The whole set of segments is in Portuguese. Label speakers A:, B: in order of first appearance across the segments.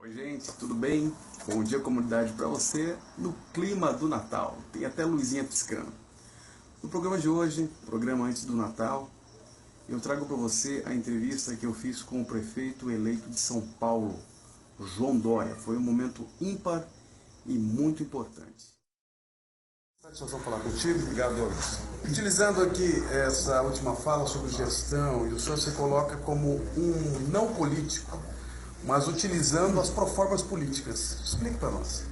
A: Oi gente, tudo bem? Bom dia comunidade para você no clima do Natal. Tem até luzinha piscando. No programa de hoje, programa antes do Natal, eu trago para você a entrevista que eu fiz com o prefeito eleito de São Paulo, João Dória. Foi um momento ímpar e muito importante. Satisfação falar contigo, obrigado, Douglas. Utilizando aqui essa última fala sobre gestão, e o senhor se coloca como um não político, mas utilizando as proformas políticas. Explique para nós.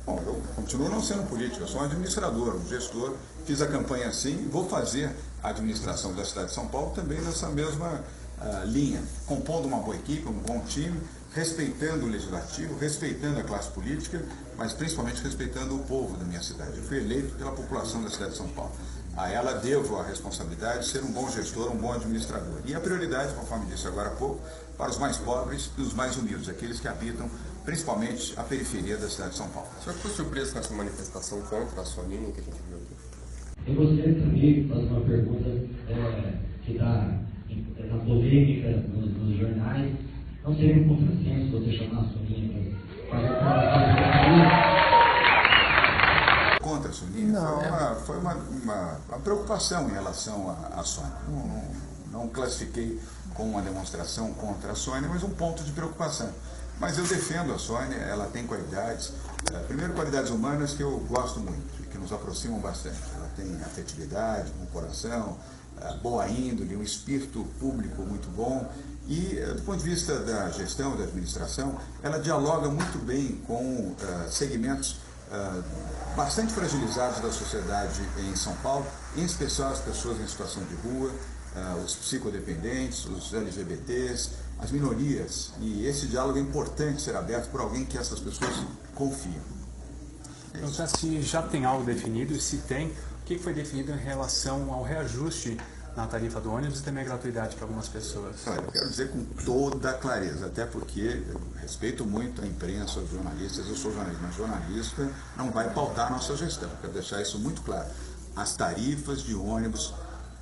B: Bom, eu continuo não sendo político, eu sou um administrador, um gestor, fiz a campanha assim e vou fazer a administração da cidade de São Paulo também nessa mesma linha, compondo uma boa equipe, um bom time, respeitando o legislativo, respeitando a classe política, mas principalmente respeitando o povo da minha cidade. Eu fui eleito pela população da cidade de São Paulo. A ela devo a responsabilidade de ser um bom gestor, um bom administrador. E a prioridade, conforme disse agora há pouco, para os mais pobres e os mais humildes, aqueles que habitam principalmente a periferia da cidade de São Paulo.
C: O senhor ficou surpreso com essa manifestação contra a Soninha que a gente viu aqui?
D: Eu gostaria também de fazer uma pergunta que está na polêmica nos jornais. Não seria um contrassenso você chamar a Soninha para
B: contra a Soninha? Foi uma preocupação em relação à Sônia. Não classifiquei como uma demonstração contra a Sônia, mas um ponto de preocupação. Mas eu defendo a Sônia, ela tem qualidades, primeiro qualidades humanas que eu gosto muito, que nos aproximam bastante. Ela tem afetividade, um coração, boa índole, um espírito público muito bom e, do ponto de vista da gestão, da administração, ela dialoga muito bem com segmentos bastante fragilizados da sociedade em São Paulo, em especial as pessoas em situação de rua, os psicodependentes, os LGBTs, as minorias, e esse diálogo é importante ser aberto por alguém que essas pessoas confiam.
E: Então, se já tem algo definido, e se tem, o que foi definido em relação ao reajuste na tarifa do ônibus e também a gratuidade para algumas pessoas?
B: Olha, eu quero dizer com toda clareza, até porque eu respeito muito a imprensa, os jornalistas, eu sou jornalista, mas jornalista não vai pautar a nossa gestão, quero deixar isso muito claro. As tarifas de ônibus,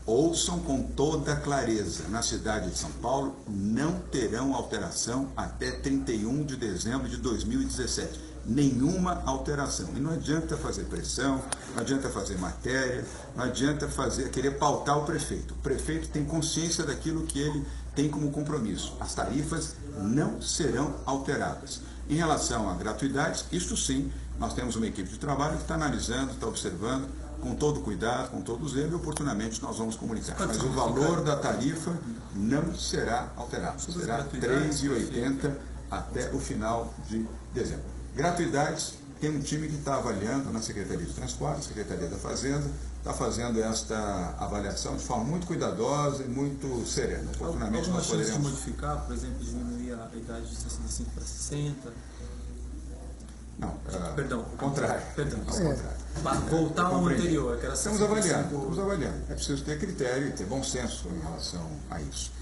B: ouçam com toda clareza, na cidade de São Paulo não terão alteração até 31 de dezembro de 2017. Nenhuma alteração. E não adianta fazer pressão, não adianta fazer matéria, não adianta querer pautar o prefeito. O prefeito tem consciência daquilo que ele tem como compromisso. As tarifas não serão alteradas. Em relação a gratuidades, isto sim, nós temos uma equipe de trabalho que está analisando, está observando, com todo cuidado, com todo zelo, e oportunamente nós vamos comunicar. Mas o valor da tarifa não será alterado. Será R$ 3,80 até o final de dezembro. Gratuidades, tem um time que está avaliando na Secretaria de Transporte, Secretaria da Fazenda, está fazendo esta avaliação de forma muito cuidadosa e muito serena. Oportunamente nós poderemos
F: de modificar, por exemplo, diminuir a idade de 65 para 60?
B: Não,
F: perdão.
B: Ao contrário.
F: Perdão.
B: Ao contrário.
F: Voltar ao anterior, que era
B: Estamos avaliando. É preciso ter critério e ter bom senso em relação a isso.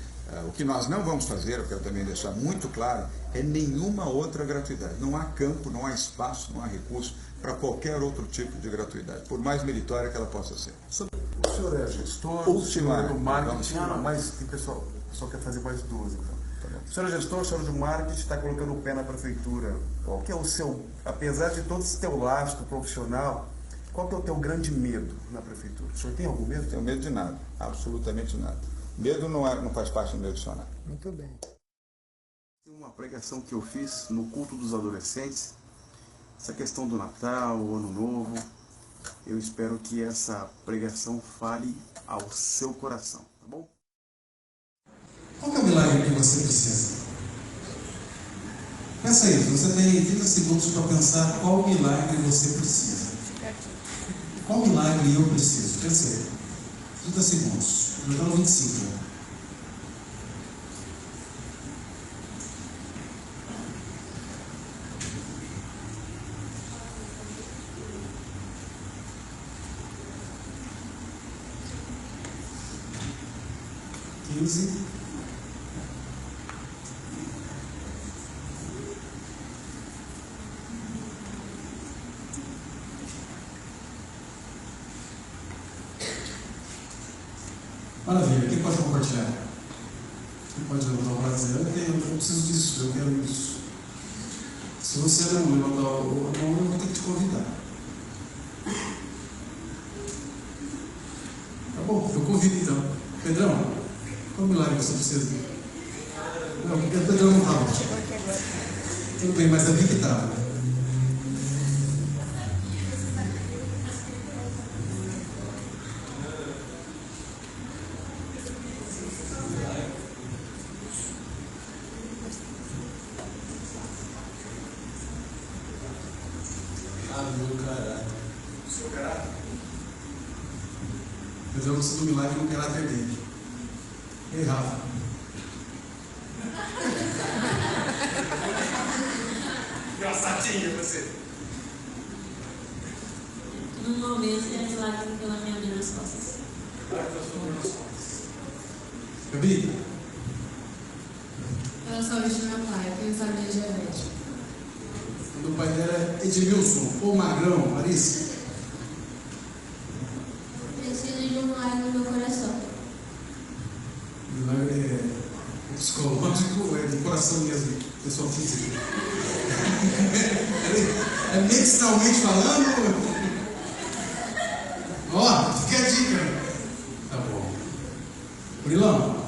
B: O que nós não vamos fazer, eu quero também deixar muito claro, é nenhuma outra gratuidade. Não há campo, não há espaço, não há recurso para qualquer outro tipo de gratuidade, por mais meritória que ela possa ser.
G: O senhor é gestor, o senhor é do marketing, mas o pessoal quer fazer mais duas, então. O senhor é gestor, o senhor é do marketing, está colocando o pé na prefeitura. Qual que é o seu, apesar de todo esse teu lastro profissional, qual que é o teu grande medo na prefeitura? O senhor tem algum medo?
B: Não tenho medo de nada, absolutamente nada. Medo não faz parte do meu dicionário.
D: Muito bem.
A: Uma pregação que eu fiz no culto dos adolescentes, essa questão do Natal, o Ano Novo, eu espero que essa pregação fale ao seu coração, tá bom?
H: Qual que é o milagre que você precisa? Pensa aí, você tem 30 segundos para pensar qual milagre você precisa. Qual milagre eu preciso? Pensa aí. 30 segundos. Eu estou no 25. Maravilha, quem pode compartilhar? Quem pode levantar o braço e dizer, eu preciso disso, eu quero isso. Se você não levantar a mão, eu vou ter que te convidar. Tá bom, eu convido então. Pedrão, qual milagre você precisa? Não, porque o Pedrão não estava. Tudo bem, mas a Vicky estava. Pedrão precisa do milagre no caráter dele. Ei, Rafa. Engraçadinha você.
I: No momento tem milagre pela minha dor nas costas.
H: Gabi?
J: Pela saúde do meu pai, porque ele sabe de diabetes.
H: O pai dela é Edmilson, ou Magrão, Marisa?
J: Preciso de um milagre no meu coração.
H: Milagre é psicológico ou é de coração mesmo, pessoal físico? É medicinalmente falando? Ó, fica a dica. Tá bom. Murilão?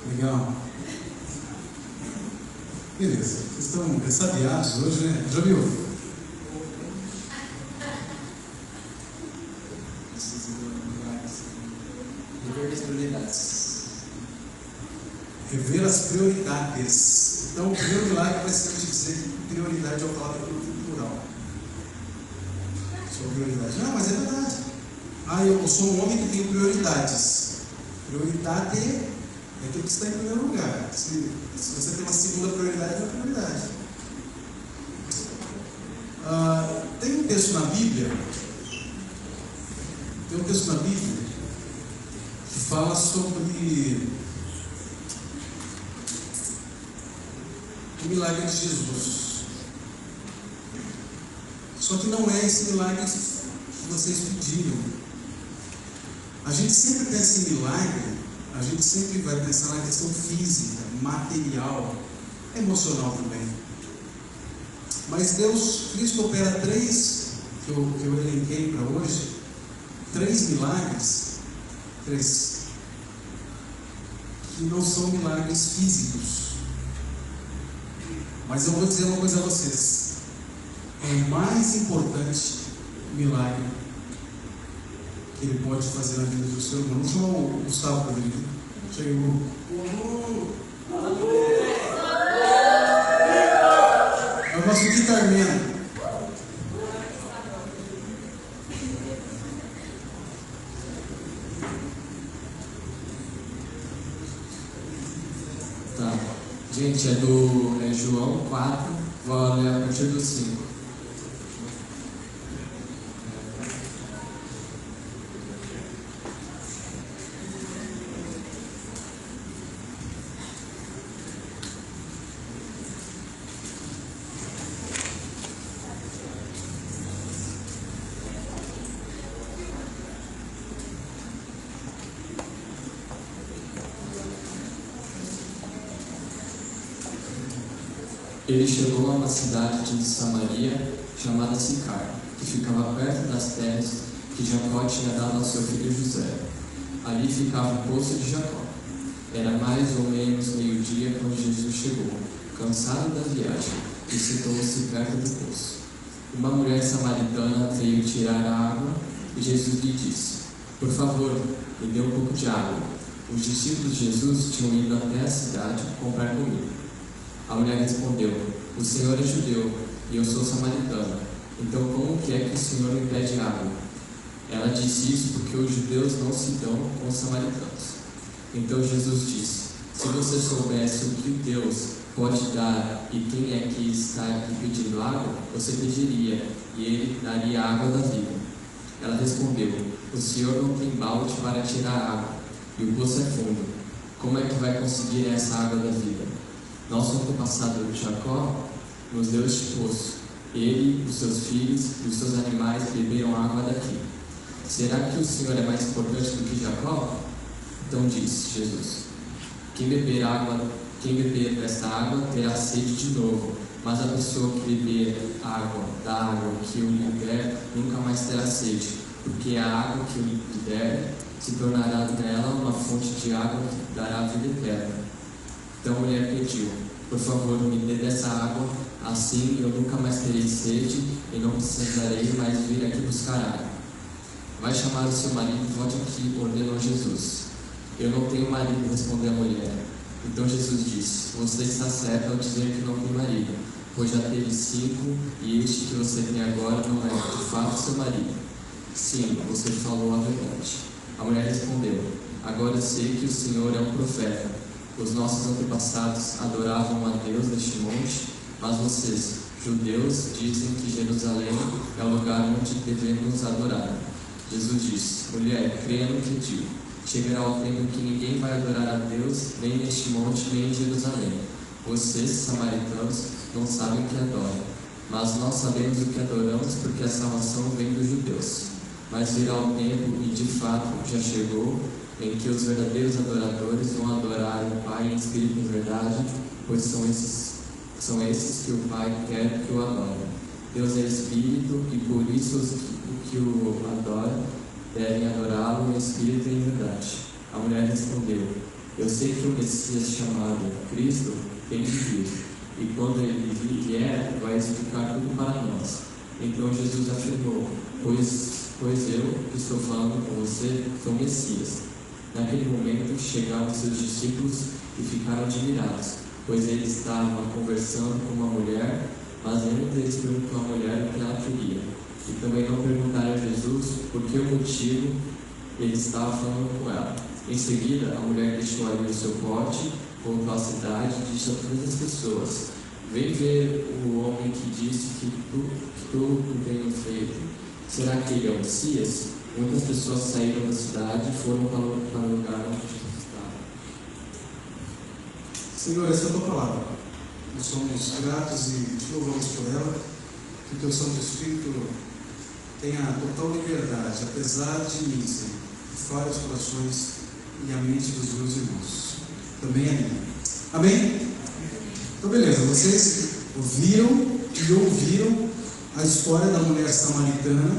H: Legal. Beleza. Vocês estão ressabiados hoje, né? Já viu?
K: Rever as prioridades.
H: Rever as prioridades. Então, o primeiro milagre vai ser te dizer que prioridade é a palavra plural. Sua prioridade. Não, mas é verdade. Eu sou um homem que tem prioridades. Prioridade é aquilo que está em primeiro lugar. Se você tem uma segunda prioridade, é uma prioridade. Tem um texto na Bíblia. Que fala sobre o milagre de Jesus. Só que não é esse milagre que vocês pediram. A gente sempre pensa em milagre, a gente sempre vai pensar na questão física, material, emocional também. Mas Cristo opera três, que eu elenquei para hoje, 3 milagres, que não são milagres físicos. Mas eu vou dizer uma coisa a vocês. É o mais importante milagre que ele pode fazer na vida do ser humano. Vamos chamar o Gustavo para vir. Chegou. É o nosso guitarman.
K: Tá. Gente, é João 4, vou ler a partir do 5. Ele chegou a uma cidade de Samaria chamada Sicar, que ficava perto das terras que Jacó tinha dado ao seu filho José. Ali ficava o poço de Jacó. Era mais ou menos meio-dia quando Jesus chegou, cansado da viagem, e sentou-se perto do poço. Uma mulher samaritana veio tirar a água e Jesus lhe disse: "Por favor, me dê um pouco de água." Os discípulos de Jesus tinham ido até a cidade comprar comida. A mulher respondeu: "O Senhor é judeu e eu sou samaritana. Então como que é que o Senhor me pede água?" Ela disse isso porque os judeus não se dão com os samaritanos. Então Jesus disse: "Se você soubesse o que Deus pode dar e quem é que está aqui pedindo água, você pediria e ele daria a água da vida." Ela respondeu: "O Senhor não tem balde para tirar água e o poço é fundo. Como é que vai conseguir essa água da vida? Nosso antepassado Jacó nos deu este poço. Ele, os seus filhos e os seus animais beberam água daqui. Será que o Senhor é mais importante do que Jacó?" Então disse Jesus: "Quem beber água Quem beber desta água terá sede de novo, mas a pessoa que beber da água que eu lhe der nunca mais terá sede, porque a água que eu lhe der se tornará nela uma fonte de água que dará vida eterna. Então a mulher pediu: por favor, me dê dessa água, assim eu nunca mais terei sede e não precisarei mais vir aqui buscar água. Vai chamar o seu marido e volte aqui, ordenou Jesus. Eu não tenho marido, respondeu a mulher. Então Jesus disse: você está certo ao dizer que não tem marido, pois já teve 5 e este que você tem agora não é de fato seu marido. Sim, você falou a verdade. A mulher respondeu: agora eu sei que o Senhor é um profeta. Os nossos antepassados adoravam a Deus neste monte, mas vocês, judeus, dizem que Jerusalém é o lugar onde devemos adorar. Jesus disse: mulher, creia no que digo. Chegará o tempo em que ninguém vai adorar a Deus, nem neste monte, nem em Jerusalém. Vocês, samaritanos, não sabem o que adoram, mas nós sabemos o que adoramos, porque a salvação vem dos judeus. Mas virá o tempo, e de fato já chegou, em que os verdadeiros adoradores vão adorar o Pai em espírito e em verdade, pois são esses que o Pai quer que o adorem. Deus é espírito, e por isso os que o adoram devem adorá-lo em espírito e em verdade. A mulher respondeu: eu sei que o Messias chamado Cristo tem de vir, e quando ele vier, vai explicar tudo para nós. Então Jesus afirmou: pois eu, que estou falando com você, sou o Messias. Naquele momento chegaram seus discípulos e ficaram admirados, pois ele estava conversando com uma mulher, mas nenhum deles perguntou à mulher o que ela queria. E também não perguntaram a Jesus por que motivo ele estava falando com ela. Em seguida, a mulher deixou ali o seu pote, voltou à cidade e disse a todas as pessoas: vem ver o homem que disse que tudo tenho feito. Será que ele é o Messias? Muitas pessoas saíram da cidade e foram para o lugar onde Jesus estava.
H: Senhor, essa é a tua palavra. Nós somos gratos e te louvamos por ela. Que o teu Santo Espírito tenha total liberdade, apesar de mim, Senhor, que fale os corações e a mente dos meus irmãos. Também a minha. Amém? Então, beleza. Vocês ouviram a história da mulher samaritana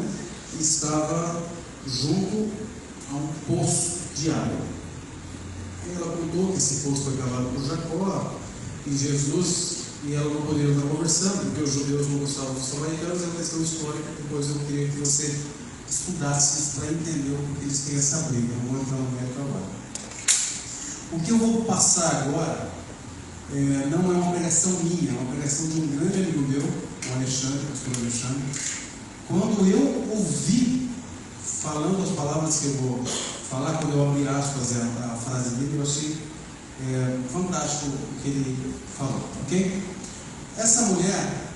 H: que estava junto a um poço de água. E ela contou que esse poço foi cavado por Jacó, e Jesus e ela não poderiam estar conversando, porque os judeus não gostavam dos samaritanos. É uma questão histórica, depois eu queria que você estudasse para entender o porquê eles têm essa briga. Não vou entrar no mérito agora. O que eu vou passar agora não é uma pregação minha, é uma pregação de um grande amigo meu, o Alexandre, o pastor Alexandre. Quando eu ouvi falando as palavras que eu vou falar, quando eu abri aspas a frase dele, eu achei fantástico o que ele falou, ok? Essa mulher,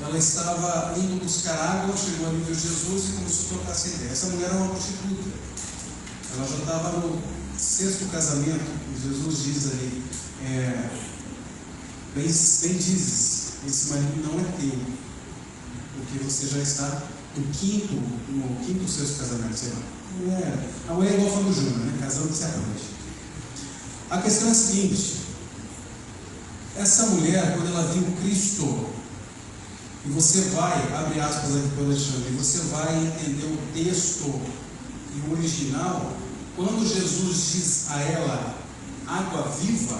H: ela estava indo buscar água, chegou ali, viu Jesus e começou a trocar essa ideia. Essa mulher era uma prostituta, ela já estava no 6º casamento, e Jesus diz ali, bem dizes, esse marido não é teu, porque você já está no 5º ou 6º casamento, sei lá. A mulher é igual a Fábio Júnior, né? Casando que se arranja. A questão é a seguinte: essa mulher, quando ela viu Cristo, e você vai, abre aspas aqui para o Alexandre, e você vai entender o texto e o original, quando Jesus diz a ela água viva,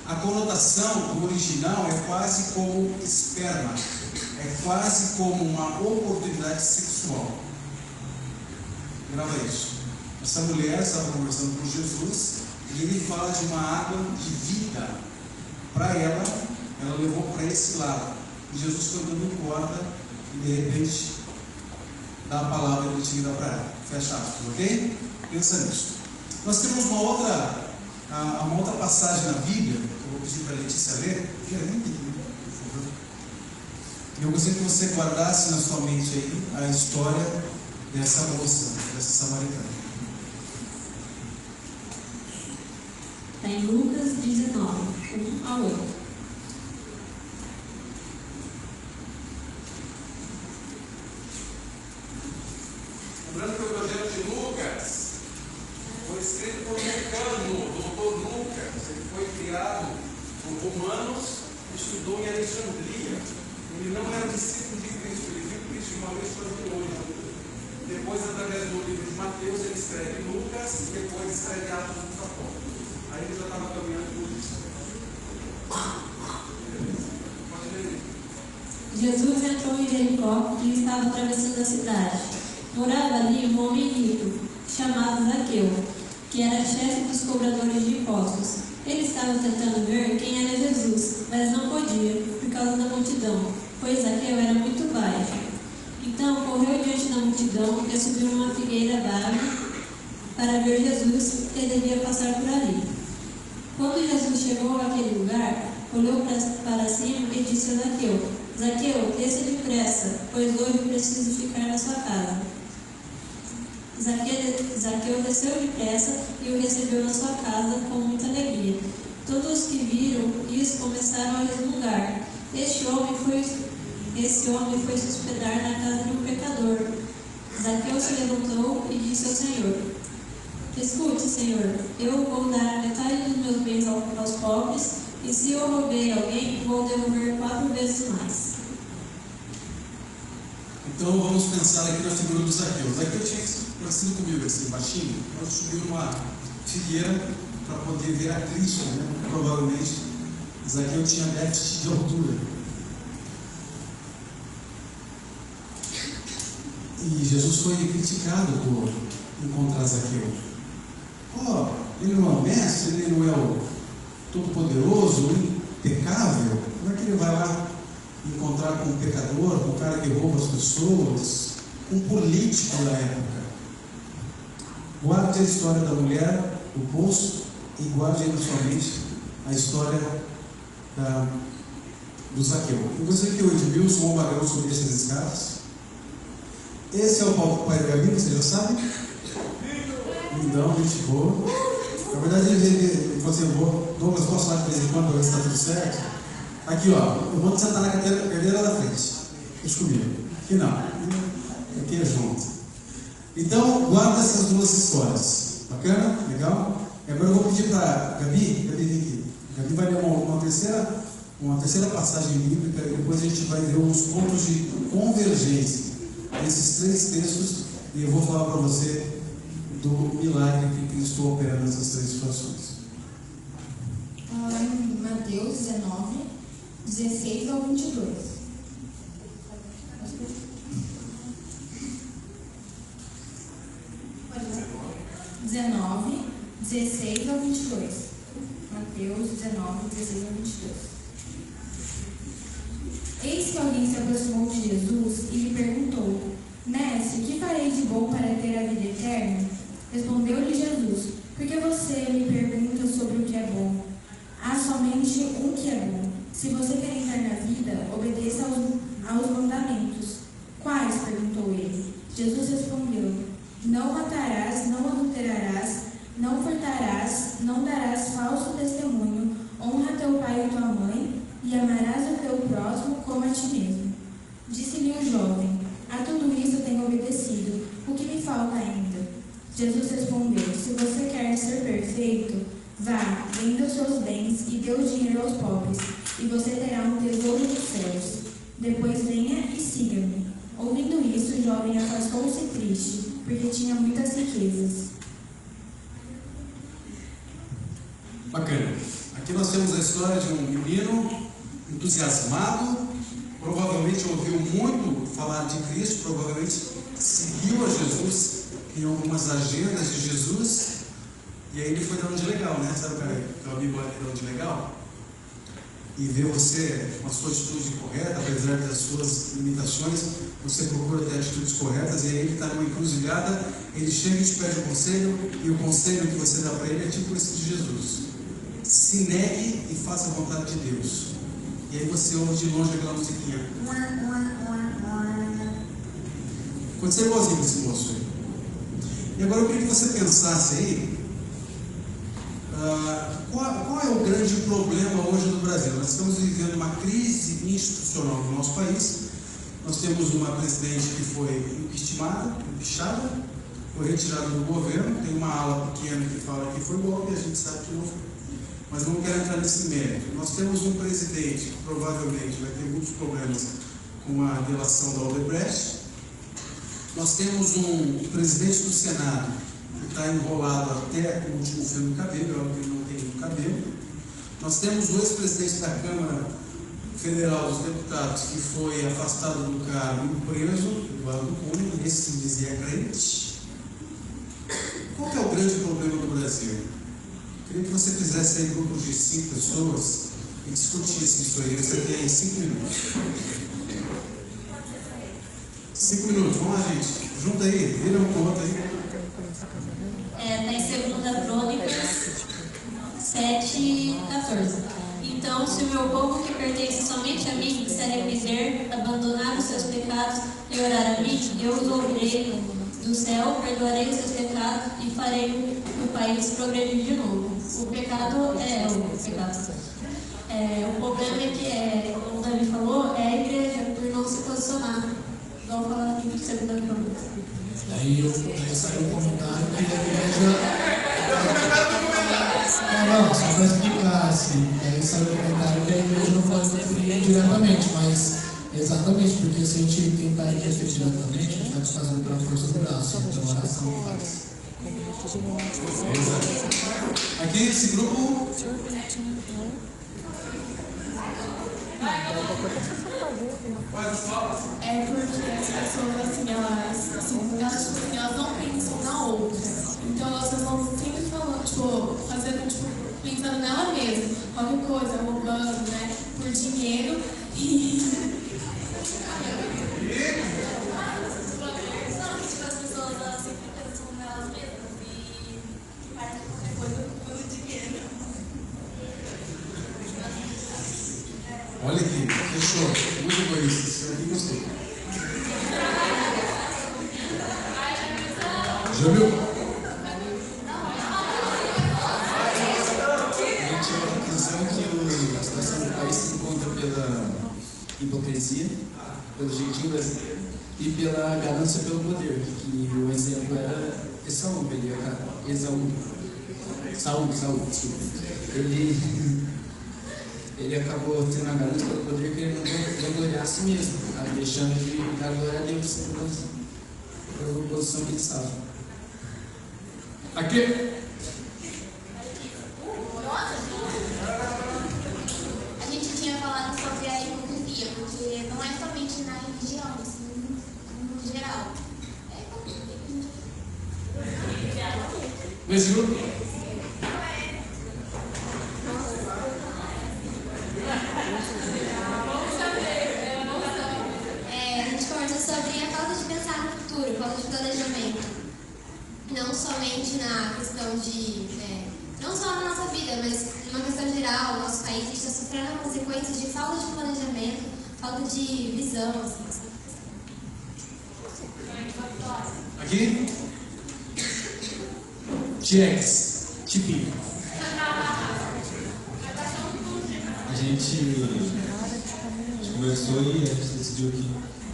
H: a conotação do original é quase como esperma, é quase como uma oportunidade sexual. Grava isso. Essa mulher estava conversando com Jesus e ele fala de uma água de vida para ela, ela levou para esse lado. E Jesus foi dando corda e de repente dá a palavra que ele tinha que dar para ela. Fecha aspas, ok? Pensa nisso. Nós temos uma outra passagem na Bíblia, que eu vou pedir para a Letícia ler. E eu gostaria que você guardasse na sua mente aí a história dessa moça, dessa samaritana.
I: Está em Lucas 19, 1 a 8.
H: Lembrando que o Evangelho de Lucas foi escrito por Lucano, doutor Lucas. Ele foi criado estudou em Alexandria. Ele não era discípulo de Cristo, ele viu Cristo uma vez só de longe. Depois, através do livro de Mateus, ele escreve Lucas e depois escreve Atos dos Apóstolos. Aí ele já estava caminhando por isso. Pode ler.
I: Jesus entrou em Jericó e estava atravessando a cidade. Morava ali um homem rico, chamado Zaqueu, que era chefe dos cobradores de impostos. Ele estava tentando ver quem era Jesus, mas não podia, por causa da multidão, pois Zaqueu era muito baixo. Então correu diante da multidão e subiu numa figueira vara para ver Jesus, que devia passar por ali. Quando Jesus chegou àquele lugar, olhou para cima e disse a Zaqueu: Zaqueu, desça depressa, pois hoje preciso ficar na sua casa. Zaqueu desceu depressa e o recebeu na sua casa com muita alegria. Todos os que viram isso começaram a resmungar. Esse homem foi se hospedar na casa de um pecador. Zaqueu se levantou e disse ao Senhor: Escute, Senhor, eu vou dar a metade dos meus bens aos pobres, e se eu roubei alguém, vou devolver 4 vezes mais.
H: Então vamos pensar aqui na figura do Zaqueu. Zaqueu tinha nascido comigo assim, baixinho, mas subiu numa figueira para poder ver a Cristo, né? Provavelmente Zaqueu tinha déficit de altura. E Jesus foi criticado por encontrar Zaqueu. Ele não é o mestre, ele não é o todo-poderoso, o impecável. Como é que ele vai lá encontrar com um pecador, com um cara que rouba as pessoas, um político da época? Guarde a história da mulher, do poço, e guarde aí na sua mente a história do Zaqueu. E você que o Edmilson ou o Magrão sobre essas escadas? Esse é o pai da Gabi, você já sabe? Lindão, gente boa. Na verdade, ele falou assim: Douglas, posso lá de vez em quando para ver se está tudo certo? Aqui, ó, eu vou sentar na cadeira da frente. Deixa comigo. Aqui não. Aqui é junto. Então, guarda essas duas histórias. Bacana? Legal? E agora eu vou pedir para a Gabi vem aqui. Gabi vai ler uma terceira passagem bíblica e depois a gente vai ver uns pontos de convergência nesses 3 textos e eu vou falar para você do milagre que Cristo opera nessas 3 situações.
J: Em Mateus 19, 16 ao 22. 19, 16 ao 22. Mateus 19, 16 ao 22. Eis que alguém se aproximou de Jesus e lhe perguntou: Mestre, que farei de bom para ter a vida eterna? Respondeu-lhe Jesus: Por que você me pergunta sobre o que é bom? Há somente um que é bom. Se você quer entrar na vida, obedeça aos mandamentos. Quais? Perguntou ele. Jesus respondeu: Não matarás, não adulterarás, não furtarás, não darás falso testemunho, honra teu pai e tua mãe, e amarás o teu próximo como a ti mesmo. Disse-lhe o jovem: A tudo isso tenho obedecido. O que me falta ainda? Jesus respondeu: Se você quer ser perfeito, vá, venda os seus bens e dê o dinheiro aos pobres, e você terá um tesouro nos céus. Depois venha e siga-me. Ouvindo isso, o jovem afastou-se triste, porque tinha muitas riquezas.
H: Bacana. Aqui nós temos a história de um menino entusiasmado, provavelmente ouviu muito falar de Cristo, provavelmente seguiu a Jesus em algumas agendas de Jesus, e aí ele foi dar um de legal, né? Sabe que a Bíblia dá um de legal? E vê você com a sua atitude correta, apesar das suas limitações, você procura ter atitudes corretas, e aí ele está numa encruzilhada, ele chega e te pede um conselho, e o conselho que você dá para ele é tipo esse de Jesus: se negue e faça a vontade de Deus. E aí você ouve de longe aquela musiquinha. Aconteceu igualzinho esse moço aí. E agora eu queria que você pensasse aí, qual é o grande problema hoje no Brasil? Nós estamos vivendo uma crise institucional no nosso país. Nós temos uma presidente que foi impeachada, foi retirada do governo. Tem uma ala pequena que fala que foi golpe, e a gente sabe que não foi. mas não quero entrar nesse mérito. Nós temos um presidente que provavelmente vai ter muitos problemas com a delação da Odebrecht. Nós temos um presidente do Senado que está enrolado até o último fio do cabelo, é algo que ele não tem no cabelo. Nós temos o ex-presidente da Câmara Federal dos Deputados que foi afastado do cargo e preso, Eduardo Cunha, esse se dizia crente. Qual que é o grande problema do Brasil? Queria que você fizesse aí grupos de 5 pessoas e discutisse isso aí. Você tem 5 minutos. 5 minutos, vamos lá, gente. Junta aí, vira um conta aí.
I: Está em 2 Crônicas 7:14. Então, se o meu povo que pertence somente a mim disser arrepender, abandonar os seus pecados e orar a mim, eu os ouvirei do céu, perdoarei os seus pecados e farei o país progredir de novo. O pecado é o pecado. O problema é que, como o Davi falou, é a igreja por não se posicionar. Igual falar aqui de 2 Crônicas.
L: Aí saiu um comentário que a igreja. Não, só para explicar assim. Aí saiu um comentário que a igreja não pode interferir diretamente, mas exatamente, porque se a gente tentar interferir diretamente, a gente vai fazendo pela força do braço, então a oração faz.
H: Aqui, esse grupo.
J: É porque as pessoas assim, elas não pensam na outra. Então elas vão sempre falando, fazendo, pensando nela mesma, qualquer coisa, roubando, né, por dinheiro e.
I: As pessoas sempre pensam nelas mesmas e fazem qualquer coisa por dinheiro.
H: Olha aqui, fechou. Muito egoísta. Isso aqui gostei. Já viu?
F: Gente, a questão que a situação do país se encontra pela hipocrisia, pelo jeitinho brasileiro e pela ganância pelo poder. Que o exemplo era Esaú, desculpa. Ele acabou tendo a ganância pelo poder que ele não vangloriar a si mesmo, deixando de dar glória a Deus pela posição que ele estava.
H: Aqui.
J: A gente tinha falado sobre a hipocrisia, porque não é somente na religião, assim, no geral. É hipocrisia.
H: Nesse grupo?
I: A gente conversa sobre a falta de pensar no futuro, falta de planejamento. Não somente na questão de... não só na nossa vida, mas numa questão geral, o nosso país está sofrendo consequências de falta de planejamento, falta de visão. Assim.
H: Aqui? Tiex. Tipinho.
M: A gente conversou e a gente decidiu que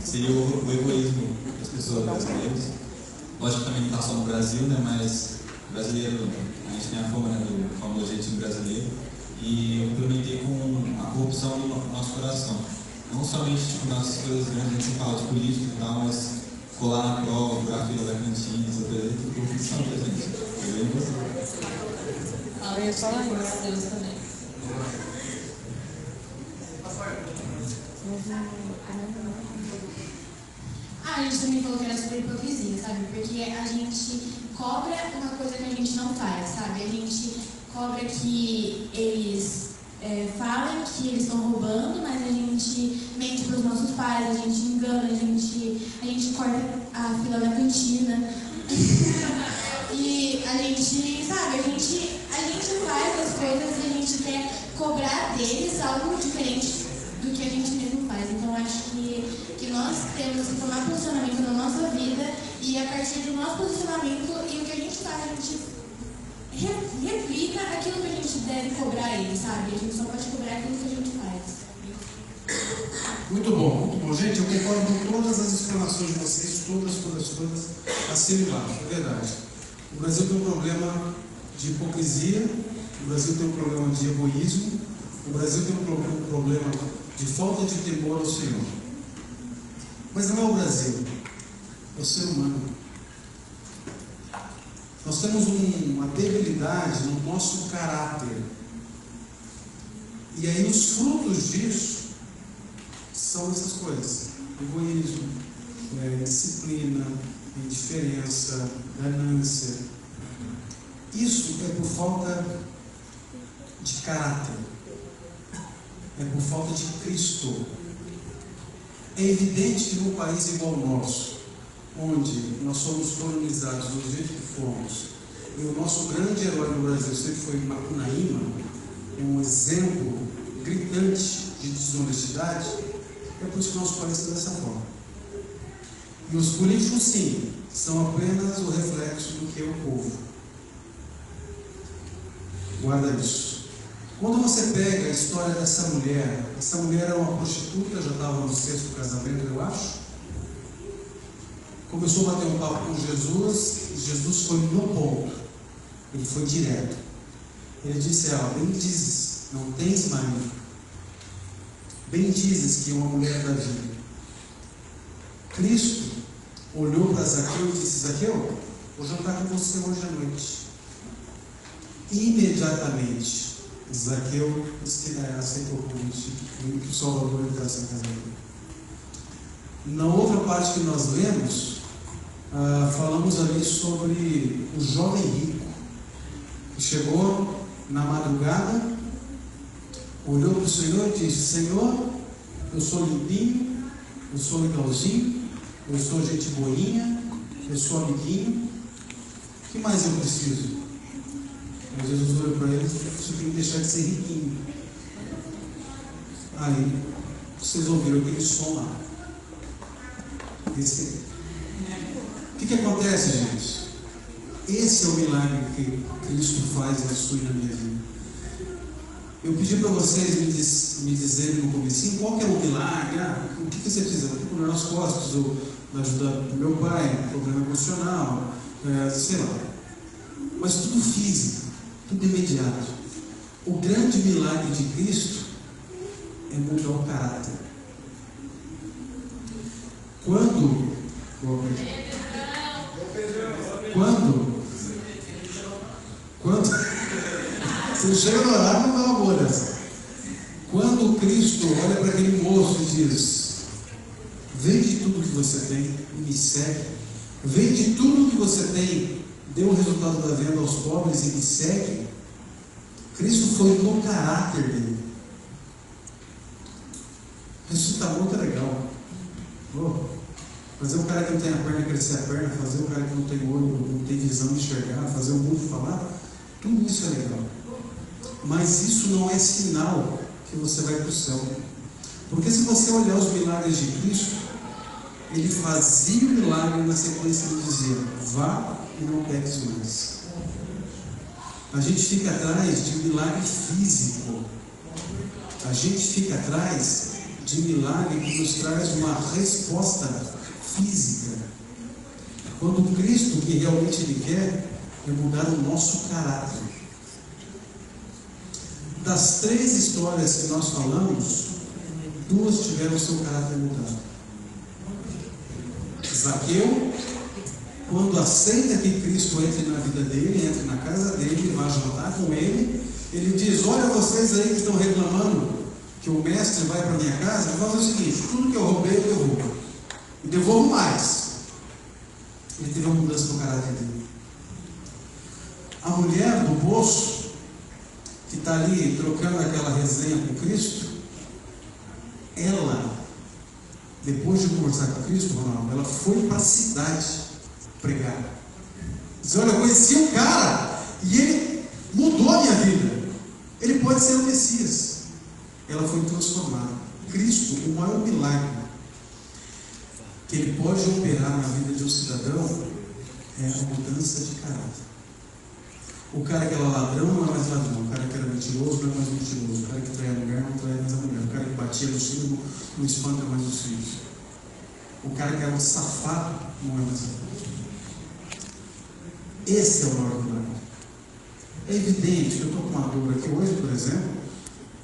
M: seria o egoísmo das pessoas brasileiras. Lógico que também não está só no Brasil, né? Mas o brasileiro, a gente tem a fama, né, do famoso jeitinho brasileiro. E eu implementei com a corrupção no nosso coração. Não somente nas coisas grandes, a gente fala de política e tal, mas colar na prova, furar fila da cantina, essa coisa aí, tudo corrupção pra gente. Eu vejo você.
J: Eu ia falar isso, Deus também. A gente também falou que era sobre hipocrisia, sabe? Porque a gente cobra uma coisa que a gente não faz, sabe? A gente cobra que eles falam que eles estão roubando, mas a gente mente para os nossos pais, a gente engana, a gente corta a fila da cantina. E a gente, sabe, a gente faz as coisas e a gente quer cobrar deles algo diferente do que a gente mesmo faz. Então acho que nós temos que tomar posicionamento na nossa vida e a partir do nosso posicionamento e o que a gente faz, a gente replica aquilo que a gente deve cobrar eles, sabe? A gente só pode cobrar aquilo que a gente faz.
H: Muito bom, muito bom. Gente, eu concordo com todas as explanações de vocês, todas, assina embaixo, é verdade. O Brasil tem um problema de hipocrisia o Brasil tem um problema de egoísmo, o Brasil tem um problema de falta de temor ao Senhor. Mas não é o Brasil, é o ser humano. Nós temos uma debilidade no nosso caráter. E aí os frutos disso são essas coisas: egoísmo, disciplina, indiferença, ganância. Isso é por falta de caráter, é por falta de Cristo. É evidente que num país igual ao nosso, onde nós somos colonizados do jeito que fomos, e o nosso grande herói no Brasil sempre foi Macunaíma, um exemplo gritante de desonestidade, é por isso que o nosso país está dessa forma. E os políticos, sim, são apenas o reflexo do que é o povo. Guarda isso. Quando você pega a história dessa mulher, essa mulher era uma prostituta, já estava no 6º casamento, eu acho. Começou a bater um papo com Jesus, e Jesus foi no ponto. Ele foi direto. Ele disse a ela: bem dizes, não tens marido. Bem dizes que é uma mulher da vida. Cristo olhou para Zaqueu e disse: Zaqueu, vou jantar com você hoje à noite. Imediatamente, Zaqueu aceitou o convite que o Salvador entrasse na casa dele. Na outra parte que nós lemos, falamos ali sobre o jovem rico, que chegou na madrugada, olhou para o Senhor e disse: Senhor, eu sou limpinho, eu sou legalzinho, eu sou gente boinha, eu sou amiguinho, o que mais eu preciso? Mas Jesus olhou para ele e disse: você tem que deixar de ser riquinho. Aí, vocês ouviram aquele som lá. O que acontece, gente? Esse é o milagre que Cristo faz na sua e na minha vida. Eu pedi para vocês me dizerem no comecinho qual que é o milagre. O que você precisa? Eu estou nas costas, na ajuda do meu pai, problema emocional, sei lá. Mas tudo físico, tudo imediato. O grande milagre de Cristo é mudar o caráter. Quando você chega no horário, não dá uma boa dessa. Quando Cristo olha para aquele moço e diz: vende tudo que você tem e me segue. Vende tudo que você tem, dê o resultado da venda aos pobres e me segue. Cristo foi no caráter dele. Ressuscitar muito é legal. Fazer um cara que não tem a perna crescer a perna, fazer um cara que não tem olho, não tem visão de enxergar, fazer o mundo falar, tudo isso é legal. Mas isso não é sinal que você vai para o céu. Porque se você olhar os milagres de Cristo, ele fazia o milagre na sequência de dizer: vá e não peques mais. A gente fica atrás de milagre físico. A gente fica atrás de milagre que nos traz uma resposta física. Quando Cristo, que realmente Ele quer, é mudar o nosso caráter. Das 3 histórias que nós falamos, 2 tiveram o seu caráter mudado. Zaqueu, quando aceita que Cristo entre na vida dele, entre na casa dele, vai jantar com ele, ele diz: olha, vocês aí que estão reclamando que o mestre vai para a minha casa, eu vou fazer o seguinte: tudo que eu roubei, eu devolvo. E devolvo mais. Ele teve uma mudança no caráter dele. A mulher do poço, que está ali trocando aquela resenha com Cristo, ela, depois de conversar com Cristo, Ronaldo, ela foi para a cidade pregar. Diz: olha, eu conheci um cara e ele mudou a minha vida. Ele pode ser o Messias. Ela foi transformada. Cristo, o maior milagre que ele pode operar na vida de um cidadão é a mudança de caráter. O cara que era ladrão não é mais ladrão, o cara que era mentiroso não é mais mentiroso, o cara que traía a mulher não traia mais a mulher, o cara que batia no filho não espanta mais os filhos, o cara que era um safado não é mais safado. Esse é o maior milagre. É evidente que eu estou com uma dor aqui hoje, por exemplo,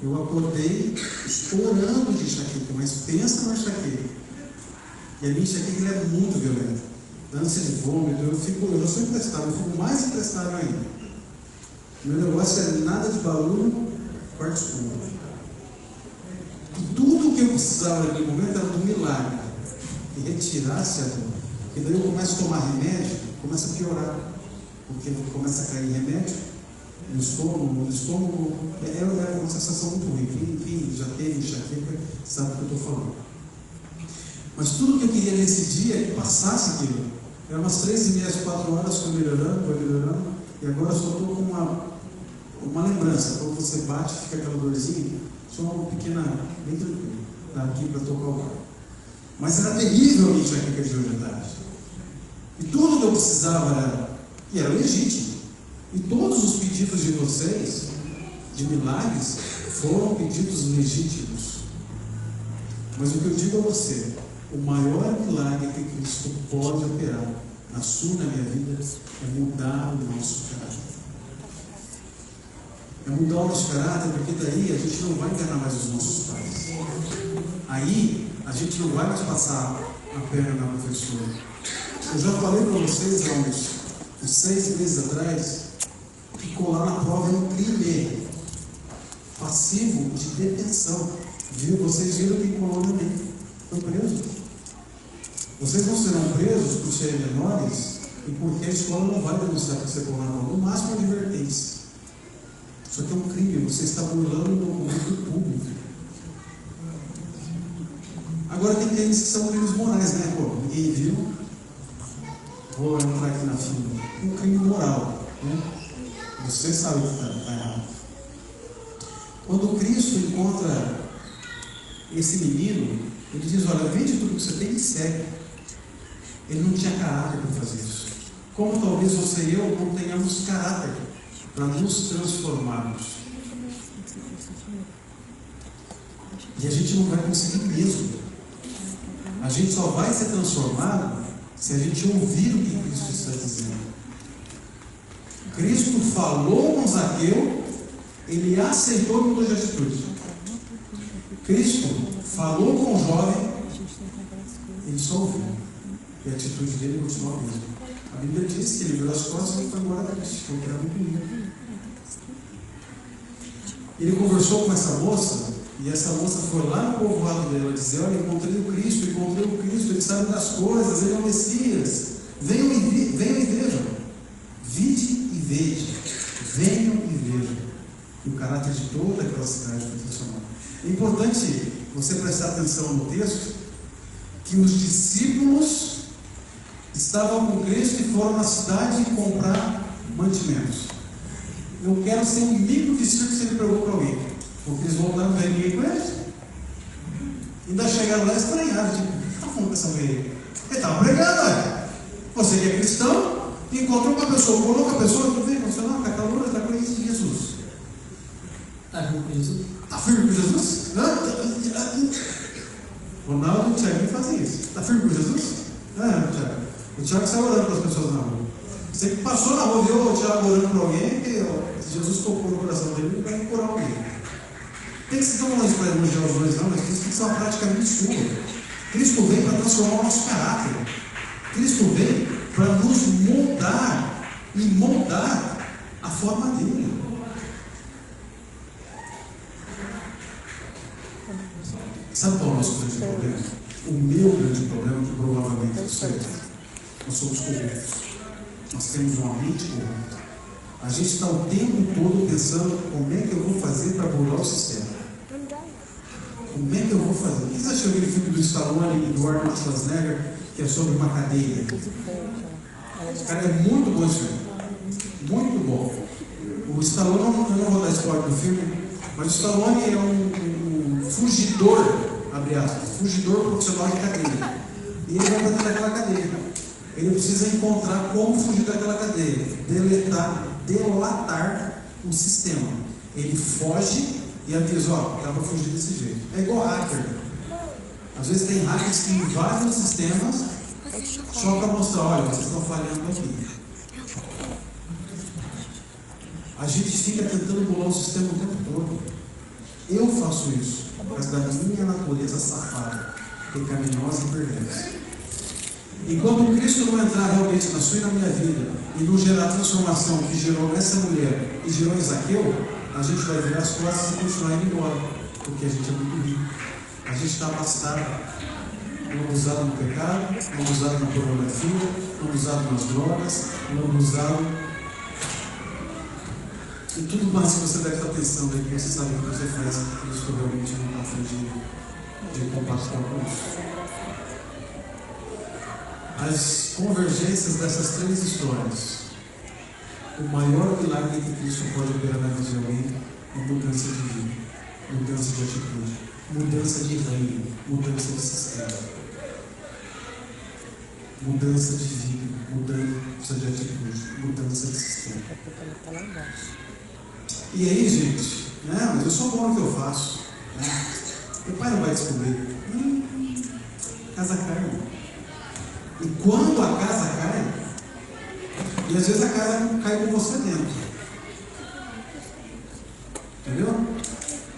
H: eu acordei estourando de enxaqueca, mas pensa na enxaqueca. E a minha enxaqueca é muito violenta. Ânsia de vômito, eu já sou emprestável, eu fico mais emprestável ainda. Meu negócio é nada de barulho, quarto escuro. E tudo que eu precisava naquele momento era do milagre, que retirasse a dor. E daí eu começo a tomar remédio, começa a piorar, porque começa a cair remédio no estômago é uma sensação muito ruim. Quem já teve enxaqueca sabe o que eu estou falando. Mas tudo que eu queria nesse dia é que passasse aquilo. Era umas 3h30, 4 horas, foi melhorando, e agora só estou com uma lembrança. Quando você bate, fica aquela dorzinha, só uma pequena, bem tranquila, tá aqui para tocar o carro. Mas era terrível a minha enxaqueca de hoje à tarde. E tudo que eu precisava era legítimo. E todos os pedidos de vocês, de milagres, foram pedidos legítimos. Mas o que eu digo a você, o maior milagre que Cristo pode operar na sua e na minha vida é mudar o nosso caráter. É mudar o nosso caráter, porque daí a gente não vai enganar mais os nossos pais. Aí a gente não vai mais passar a perna na professora. Eu já falei para vocês há uns 6 meses atrás que colar na prova é um crime passivo de detenção. Viu? Vocês viram que colou na lei. Foi preso. Vocês não serão presos por serem menores e porque a escola não vai denunciar para você colar na prova. No máximo, advertência. Isso aqui é um crime. Você está burlando o documento público. Agora tem crimes que são crimes morais, né? Pô, ninguém viu. Vou entrar aqui na fila. Um crime moral, né? Você sabe que está errado. Quando Cristo encontra esse menino, ele diz: olha, vende tudo que você tem e segue. Ele não tinha caráter para fazer isso. Como talvez você e eu não tenhamos caráter para nos transformarmos. E a gente não vai conseguir mesmo. A gente só vai ser transformado se a gente ouvir o que Cristo está dizendo. Cristo falou com Zaqueu, ele aceitou e mudou de atitude. Cristo falou com o jovem, ele só ouviu. E a atitude dele continuou a mesma. A Bíblia diz que ele virou as costas e foi embora da Cristo, porque era muito lindo. Ele conversou com essa moça, e essa moça foi lá no povoado dela dizer: olha, encontrei o Cristo, ele sabe das coisas, ele é o Messias. Venham e vejam. Vide e veja. Venham e vejam. E o caráter de toda aquela cidade foi transformado. É importante você prestar atenção no texto que os discípulos estavam com Cristo e foram na cidade comprar mantimentos. Eu quero ser um amigo de circo se ele pregou para alguém, porque eles voltaram, não veio ninguém com eles. Ainda chegaram lá e estranharam, tipo, o que está falando com essa velha? Ele estava pregando, olha. Você que é cristão, encontrou uma pessoa, colocou a pessoa, tu vê, você não, está calor, está com Jesus.
F: Está firme com Jesus?
H: Está firme com Jesus? Ronaldo e o Thiago fazem isso. Está firme com Jesus? Thiago. O Thiago sai orando para as pessoas na rua. Você que passou na rua, viu o Thiago orando para alguém, que Jesus tocou no coração dele e vai curar alguém. Tem que ser tão longe para elogiar os dois, não, mas isso tem que ser uma prática muito sua. Cristo veio para transformar o nosso caráter. Cristo veio para nos moldar e moldar a forma dele. Sabe qual é o nosso grande problema? O meu grande problema, que provavelmente é o seu. Nós somos corruptos. Nós temos uma mente corrupta. A gente está o tempo todo pensando: como é que eu vou fazer para burlar o sistema? Como é que eu vou fazer? Vocês acham aquele filme do Stallone e do Arnold Schwarzenegger, que é sobre uma cadeia? Cara, é muito bom esse filme. Muito bom. O Stallone, eu não vou dar spoiler do filme, mas o Stallone é um fugidor, abre aspas, fugidor profissional de cadeia. E ele vai bater naquela cadeia. Ele precisa encontrar como fugir daquela cadeia, delatar o sistema. Ele foge e avisa: ó, dá para fugir desse jeito. É igual hacker. Às vezes tem hackers que invadem os sistemas só para mostrar: olha, vocês estão falhando aqui. A gente fica tentando bolar o sistema o tempo todo. Eu faço isso, por causa da minha natureza safada, pecaminosa e perversa. Enquanto Cristo não entrar realmente na sua e na minha vida, e não gerar a transformação que gerou nessa mulher e gerou em Zaqueu, a gente vai virar as costas e continuar indo embora, porque a gente é muito rico. A gente está abastado, não abusado no pecado, não abusado na pornografia, não abusado nas drogas, não abusado e tudo mais que você deve estar pensando aí, que você sabe que você faz, que isso realmente não está afim de compactar com isso. As convergências dessas três histórias, o maior milagre que Cristo pode operar na vida de alguém é mudança de vida, mudança de atitude, mudança de reino, mudança de sistema, mudança de vida, mudança de atitude, mudança de sistema. E aí, gente, né? Mas eu sou bom no que eu faço, né? Meu pai não vai descobrir. Casa cai. E quando a casa cai, e às vezes a casa cai com você dentro. Entendeu?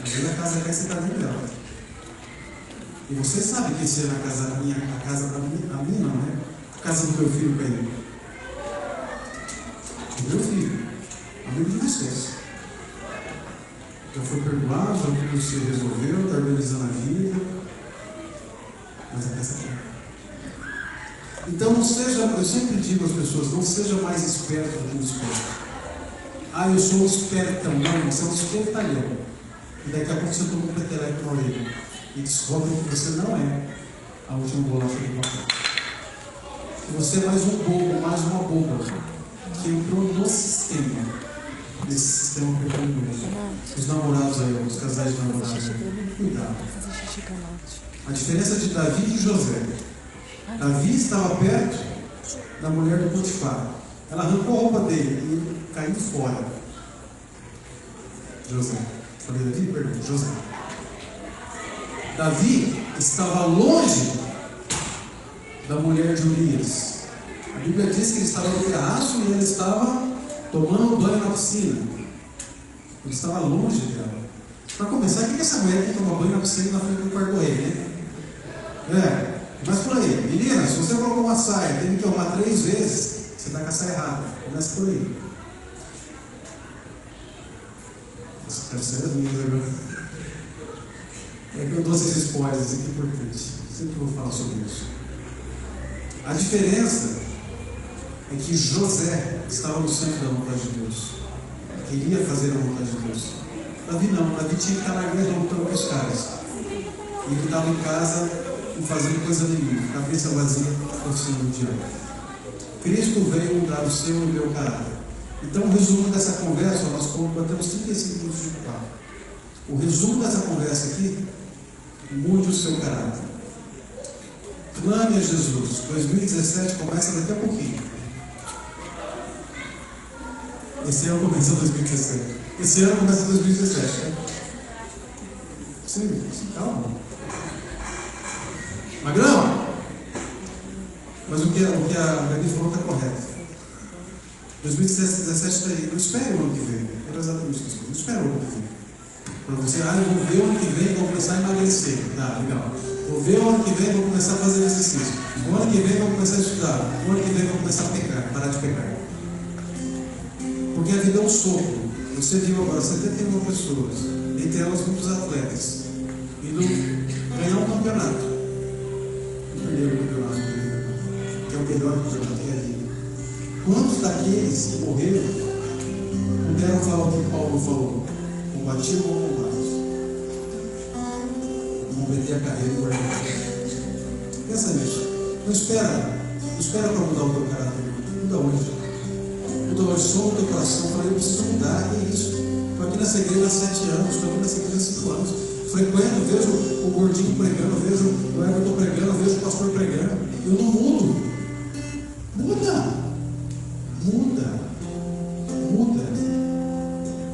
H: Às vezes a casa cai e você está dentro dela. E você sabe que esse ano a casa minha, a casa da minha não, né? A casa do meu filho caiu. Do meu filho. Amigo de vocês. Já foi perdoado, já tudo se resolveu, está organizando a vida. Mas a casa cai. Então não seja, eu sempre digo às pessoas, não seja mais esperto do que um esperto. Ah, eu sou um espertão. Não, você é um espertalhão. E daqui a pouco você toma um peteleco na orelha e descobre que você não é a última bolacha do papai. Você é mais um bobo, mais uma boba que entrou no sistema, nesse sistema pecaminoso. Os namorados aí, os casais de namorados aí, cuidado. A diferença de Davi e José. Davi estava perto da mulher do Potifar. Ela arrancou a roupa dele e ele caiu fora. José. Falei Davi? Perdão, José. Davi estava longe da mulher de Urias. A Bíblia diz que ele estava no terraço e ele estava tomando banho na piscina. Ele estava longe dela. Para começar, o que essa mulher que toma banho na piscina na frente do quarto do rei, né? Mas por aí, menina, se você colocou uma saia, teve que arrumar 3 vezes, você está com a saia errada. Começa por aí. Essa terceira minha agora. É que eu dou esses spoilers, isso é importante. Sempre vou falar sobre isso. A diferença é que José estava no centro da vontade de Deus. Queria fazer a vontade de Deus. Davi não, Davi tinha que estar na igreja lutando com os caras. E ele estava em casa não fazendo coisa nenhuma, cabeça vazia, oficina do diabo. Cristo veio mudar o seu e o meu caráter. Então, o resumo dessa conversa, nós batemos 35 minutos de papo. O resumo dessa conversa aqui, mude o seu caráter. Clame a Jesus. 2017 começa daqui a pouquinho. Esse ano começa 2017. Esse ano começa 2017, né? Sim, calma. Magrão, mas o que a Gabi falou está correto. 2017 está aí. Não espere o ano que vem. Era exatamente isso. Não espere o ano que vem. Para você, eu vou ver o ano que vem e vou começar a emagrecer. Tá, legal. Vou ver o ano que vem e vou começar a fazer exercício. O ano que vem vou começar a estudar. O ano que vem vou começar a pecar, parar de pecar. Porque a vida é um sopro. Você viu agora 71 pessoas, entre elas muitos atletas, indo ganhar um campeonato. Primeiro campeonato, que é o melhor campeonato que é a vida. Quantos daqueles que morreram puderam falar o que Paulo falou? Combati o bom combate. Completei a carreira e guardei a carreira. Pensa nisso. Não espera para mudar o teu caráter. Muda hoje. Muda hoje. Soma o teu coração. Falei, eu preciso mudar. Que é isso? Estou aqui nessa igreja há 7 anos. Estou aqui nessa igreja há 5 anos. Frequento, vejo o gordinho pregando, vejo o Everton pregando, vejo o pastor pregando. Eu não mudo. Muda.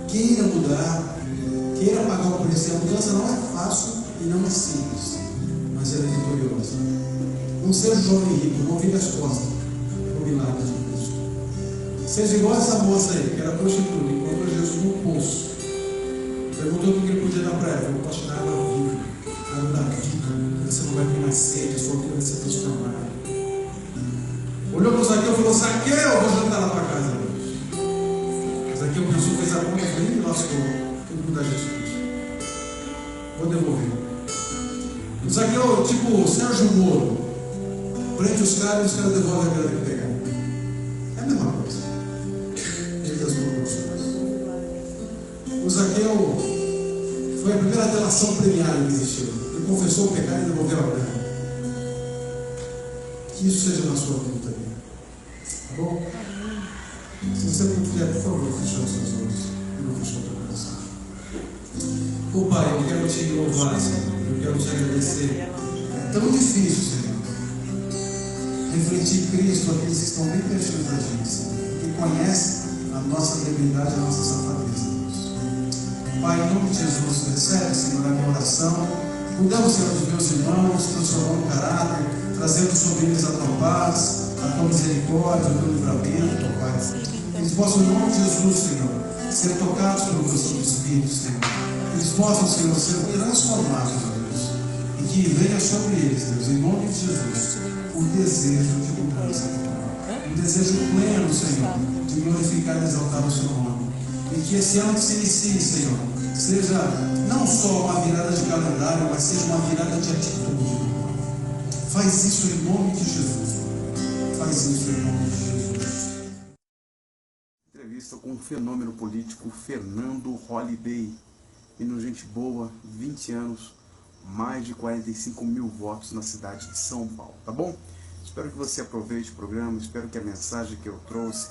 H: Queira mudar, queira pagar o preço. A mudança não é fácil e não é simples, mas ela é vitoriosa. Não seja jovem rico, não vire as costas para o milagre de Cristo. Seja igual essa moça aí, que era prostituta, encontrou Jesus num poço. Perguntou o que ele podia dar para ela. Eu posso te dar água viva, água da vida. Você não vai ter mais sede, a sua vida vai ser transformada. Olhou para o Zaqueu e falou: Zaqueu, eu vou jantar na tua casa hoje. Zaqueu pensou, fez a conta e falou: lascou, tem que mudar Jesus. Vou devolver. O Zaqueu, tipo Sérgio Moro, prende os caras e os caras devolvem a grana que pegaram. É a mesma coisa. Ele das proporções. O Zaqueu foi a primeira delação premiada que existiu. Ele confessou o pecado e devolveu a grana. Que isso seja na sua vida também. Tá bom? Se você puder, por favor, fechar os seus olhos e não fechar o teu coração. Ô Pai, eu quero te louvar, Senhor. Eu quero te agradecer. É tão difícil, Senhor, refletir Cristo àqueles que estão bem pertinho da gente, Senhor, que conhece a nossa debilidade, a nossa safadeza, Deus. Pai, em nome de Jesus, recebe, Senhor, a minha oração. Cuidamos, Senhor, dos meus irmãos, transformando o caráter, trazendo sobre eles a tua paz, a tua misericórdia, o teu livramento, ó Pai. Eles possam, em nome de Jesus, Senhor, ser tocados pelo teu Santo Espírito, Senhor. Eles possam, Senhor, ser transformados, ó Deus. E que venha sobre eles, Deus, em nome de Jesus, o desejo de mudança, um desejo pleno, Senhor, de glorificar e exaltar o seu nome. E que esse ano que se inicie, Senhor, seja não só uma virada de calendário, mas seja uma virada de atitude. Faz isso em nome de Jesus. Faz isso em nome de Jesus.
A: Entrevista com o fenômeno político Fernando Holliday. Menino, gente boa, 20 anos, mais de 45 mil votos na cidade de São Paulo, tá bom? Espero que você aproveite o programa, espero que a mensagem que eu trouxe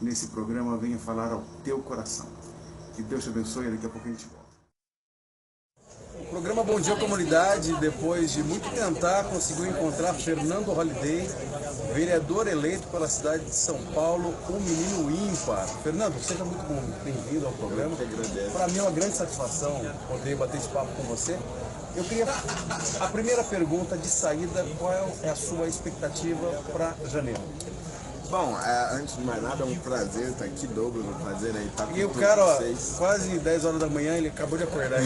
A: nesse programa venha falar ao teu coração. Que Deus te abençoe e daqui a pouco a gente volta. O programa Bom Dia Comunidade, depois de muito tentar, conseguiu encontrar Fernando Holliday, vereador eleito pela cidade de São Paulo, um menino ímpar. Fernando, seja muito bem-vindo ao programa. Para mim é uma grande satisfação poder bater esse papo com você. Eu queria, a primeira pergunta de saída, qual é a sua expectativa para janeiro?
N: Bom, antes de mais nada, é um prazer estar aqui, Douglas, um prazer aí estar com
A: E o
N: todos
A: cara, ó,
N: vocês.
A: quase 10 horas da manhã, ele acabou de acordar.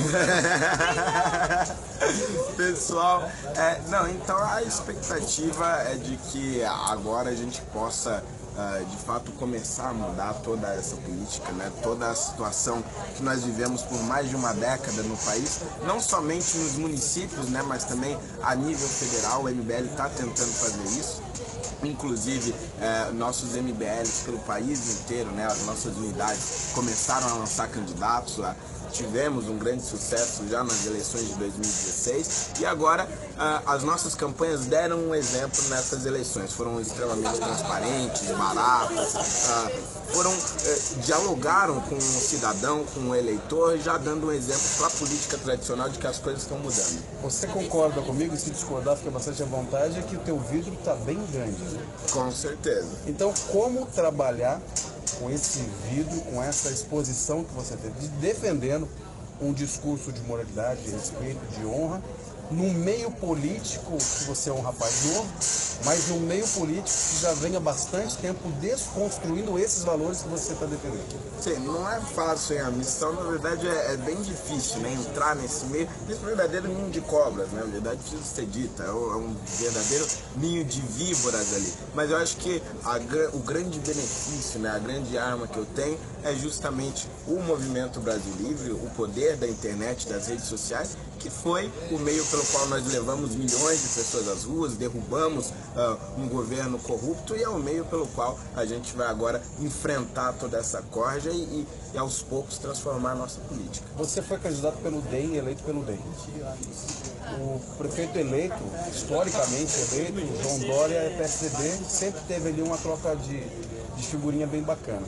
N: Pessoal, não, então a expectativa é de que agora a gente possa, de fato, começar a mudar toda essa política, né? Toda a situação que nós vivemos por mais de uma década no país, não somente nos municípios, né? Mas também a nível federal. O MBL está tentando fazer isso. Inclusive, nossos MBLs pelo país inteiro, né, as nossas unidades começaram a lançar candidatos. Tivemos um grande sucesso já nas eleições de 2016 e agora as nossas campanhas deram um exemplo nessas eleições. Foram extremamente transparentes, baratas, dialogaram com o cidadão, com o eleitor, já dando um exemplo para a política tradicional de que as coisas estão mudando.
A: Você concorda comigo? E se discordar, fica bastante à vontade, é que o teu vidro está bem grande, né?
N: Com certeza.
A: Então, como trabalhar com esse vidro, com essa exposição que você teve, defendendo um discurso de moralidade, de respeito, de honra, no meio político, que você é um rapaz novo, mas no meio político que já vem há bastante tempo desconstruindo esses valores que você está defendendo?
N: Sim, não é fácil, a missão na verdade é bem difícil, né? Entrar nesse meio, esse verdadeiro ninho de cobras, né? Na verdade precisa ser dita, é um verdadeiro ninho de víboras ali. Mas eu acho que o grande benefício, né? A grande arma que eu tenho é justamente o movimento Brasil Livre, o poder da internet, das redes sociais, que foi o meio pelo qual nós levamos milhões de pessoas às ruas, derrubamos um governo corrupto, e é o meio pelo qual a gente vai agora enfrentar toda essa corja e aos poucos transformar a nossa política.
A: Você foi candidato pelo DEM e eleito pelo DEM. O prefeito eleito, historicamente eleito, João Dória, é PSDB, sempre teve ali uma troca de figurinha bem bacana.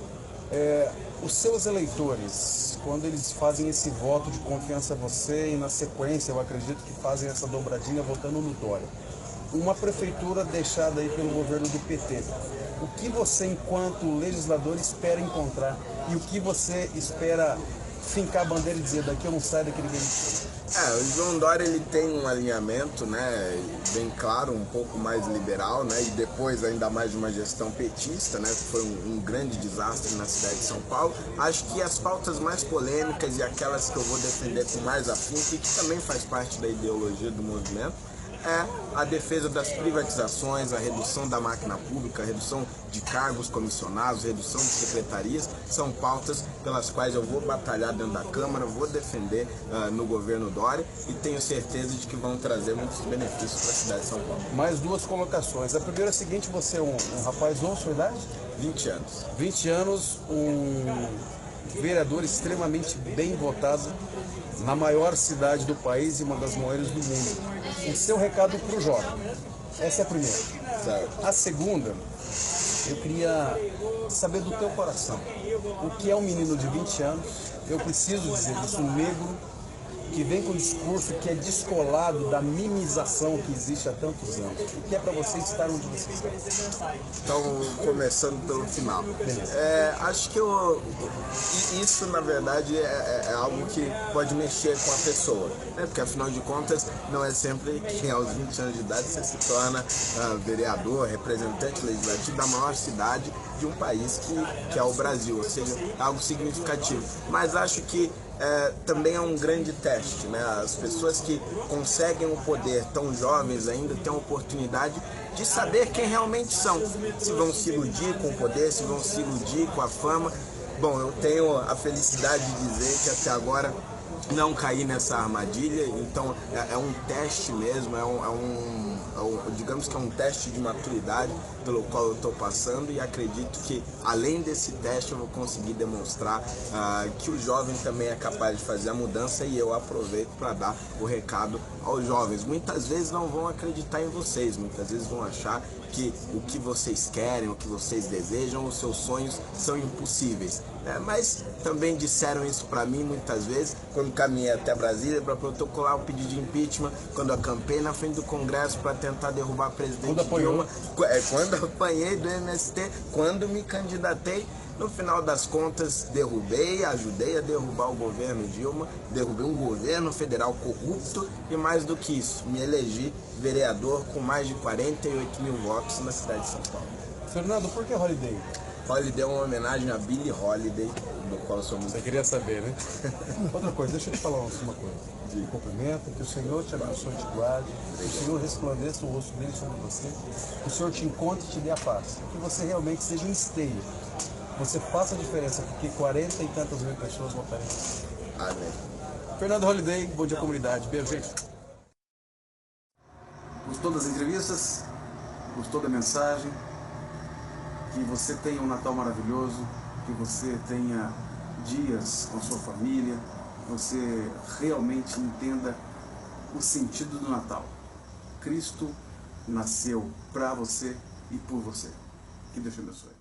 A: Os seus eleitores, quando eles fazem esse voto de confiança a você e na sequência, eu acredito que fazem essa dobradinha votando no Dória, uma prefeitura deixada aí pelo governo do PT, o que você, enquanto legislador, espera encontrar e o que você espera fincar a bandeira e dizer, daqui eu não saio, daqui ninguém me tira?
N: O João Dória ele tem um alinhamento, né, bem claro, um pouco mais liberal, né, e depois ainda mais de uma gestão petista, né, que foi um grande desastre na cidade de São Paulo. Acho que as pautas mais polêmicas e aquelas que eu vou defender com mais afinco e que também faz parte da ideologia do movimento é a defesa das privatizações, a redução da máquina pública, a redução de cargos comissionados, redução de secretarias, são pautas pelas quais eu vou batalhar dentro da Câmara, vou defender no governo Dória e tenho certeza de que vão trazer muitos benefícios para a cidade de São Paulo.
A: Mais duas colocações. A primeira é a seguinte, você é um rapaz novo, sua idade?
N: 20 anos.
A: 20 anos, um vereador extremamente bem votado na maior cidade do país e uma das maiores do mundo. O seu recado para o jovem. Essa é a primeira.
N: Certo.
A: A segunda, eu queria saber do teu coração. O que é um menino de 20 anos? Eu preciso dizer isso, um negro que vem com um discurso que é descolado da mimização que existe há tantos anos. O que é para você estar onde você está?
N: Então, começando pelo final. Acho que isso, na verdade, é algo que pode mexer com a pessoa, né? Porque, afinal de contas, não é sempre que aos 20 anos de idade você se torna vereador, representante legislativo da maior cidade de um país que é o Brasil, ou seja, é algo significativo. Mas acho que também é um grande teste, né? As pessoas que conseguem o poder tão jovens ainda têm a oportunidade de saber quem realmente são, se vão se iludir com o poder, se vão se iludir com a fama. Bom, eu tenho a felicidade de dizer que até agora não caí nessa armadilha, então é um teste mesmo, digamos que é um teste de maturidade pelo qual eu estou passando e acredito que além desse teste eu vou conseguir demonstrar que o jovem também é capaz de fazer a mudança e eu aproveito para dar o recado aos jovens. Muitas vezes não vão acreditar em vocês, muitas vezes vão achar que o que vocês querem, o que vocês desejam, os seus sonhos são impossíveis. Mas também disseram isso para mim muitas vezes, quando caminhei até Brasília para protocolar o pedido de impeachment, quando acampei na frente do Congresso para tentar derrubar a presidente Dilma, quando apanhei do MST, quando me candidatei. No final das contas, ajudei a derrubar o governo Dilma, derrubei um governo federal corrupto e mais do que isso, me elegi vereador com mais de 48 mil votos na cidade de São Paulo.
A: Fernando, por que Holiday?
N: Holiday é uma homenagem a Billie Holiday, do qual eu sou muito...
A: Você queria saber, né? Outra coisa, deixa eu te falar uma coisa. De cumprimento, que o Senhor te abençoe e te guarde, que o Senhor resplandeça o rosto dele sobre você, que o Senhor te encontre e te dê a paz, que você realmente seja um esteio. Você faça a diferença, porque 40 e tantas mil pessoas votarem.
N: Amém.
A: Fernando Holiday, bom dia comunidade. Beijo, gente. Gostou das entrevistas? Gostou da mensagem? Que você tenha um Natal maravilhoso, que você tenha dias com a sua família, que você realmente entenda o sentido do Natal. Cristo nasceu para você e por você. Que Deus te abençoe.